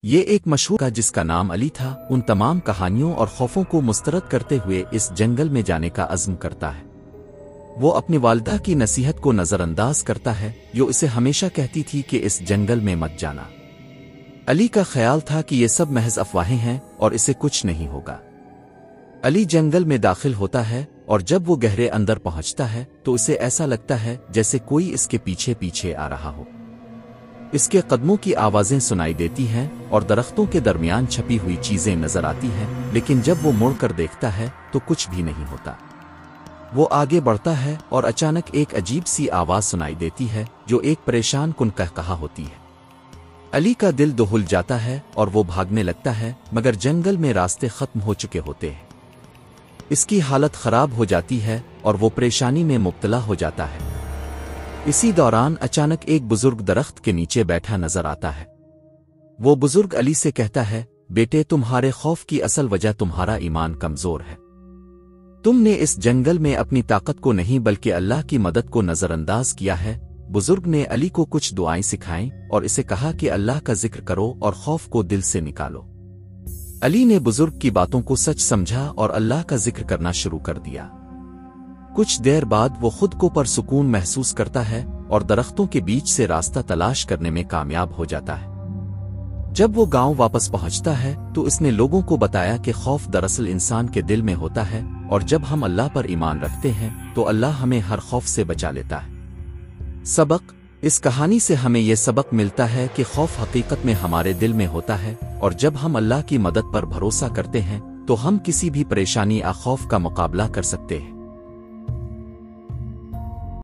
یہ ایک مشہور کا جس کا نام علی تھا ان تمام کہانیوں اور خوفوں کو مسترد کرتے ہوئے اس جنگل میں جانے کا عزم کرتا ہے۔ وہ اپنی والدہ کی نصیحت کو نظر انداز کرتا ہے جو اسے ہمیشہ کہتی تھی کہ اس جنگل میں مت جانا۔ علی کا خیال تھا کہ یہ سب محض افواہیں ہیں اور اسے کچھ نہیں ہوگا۔ علی جنگل میں داخل ہوتا ہے اور جب وہ گہرے اندر پہنچتا ہے تو اسے ایسا لگتا ہے جیسے کوئی اس کے پیچھے پیچھے آ رہا ہو۔ اس کے قدموں کی آوازیں سنائی دیتی ہیں اور درختوں کے درمیان چھپی ہوئی چیزیں نظر آتی ہیں، لیکن جب وہ مڑ کر دیکھتا ہے تو کچھ بھی نہیں ہوتا۔ وہ آگے بڑھتا ہے اور اچانک ایک عجیب سی آواز سنائی دیتی ہے جو ایک پریشان کن کہا ہوتی ہے۔ علی کا دل دہل جاتا ہے اور وہ بھاگنے لگتا ہے، مگر جنگل میں راستے ختم ہو چکے ہوتے ہیں۔ اس کی حالت خراب ہو جاتی ہے اور وہ پریشانی میں مبتلا ہو جاتا ہے۔ اسی دوران اچانک ایک بزرگ درخت کے نیچے بیٹھا نظر آتا ہے۔ وہ بزرگ علی سے کہتا ہے، بیٹے تمہارے خوف کی اصل وجہ تمہارا ایمان کمزور ہے۔ تم نے اس جنگل میں اپنی طاقت کو نہیں بلکہ اللہ کی مدد کو نظر انداز کیا ہے۔ بزرگ نے علی کو کچھ دعائیں سکھائیں اور اسے کہا کہ اللہ کا ذکر کرو اور خوف کو دل سے نکالو۔ علی نے بزرگ کی باتوں کو سچ سمجھا اور اللہ کا ذکر کرنا شروع کر دیا۔ کچھ دیر بعد وہ خود کو پرسکون محسوس کرتا ہے اور درختوں کے بیچ سے راستہ تلاش کرنے میں کامیاب ہو جاتا ہے۔ جب وہ گاؤں واپس پہنچتا ہے تو اس نے لوگوں کو بتایا کہ خوف دراصل انسان کے دل میں ہوتا ہے اور جب ہم اللہ پر ایمان رکھتے ہیں تو اللہ ہمیں ہر خوف سے بچا لیتا ہے۔ سبق: اس کہانی سے ہمیں یہ سبق ملتا ہے کہ خوف حقیقت میں ہمارے دل میں ہوتا ہے، اور جب ہم اللہ کی مدد پر بھروسہ کرتے ہیں تو ہم کسی بھی پریشانی یا خوف کا مقابلہ کر سکتے ہیں۔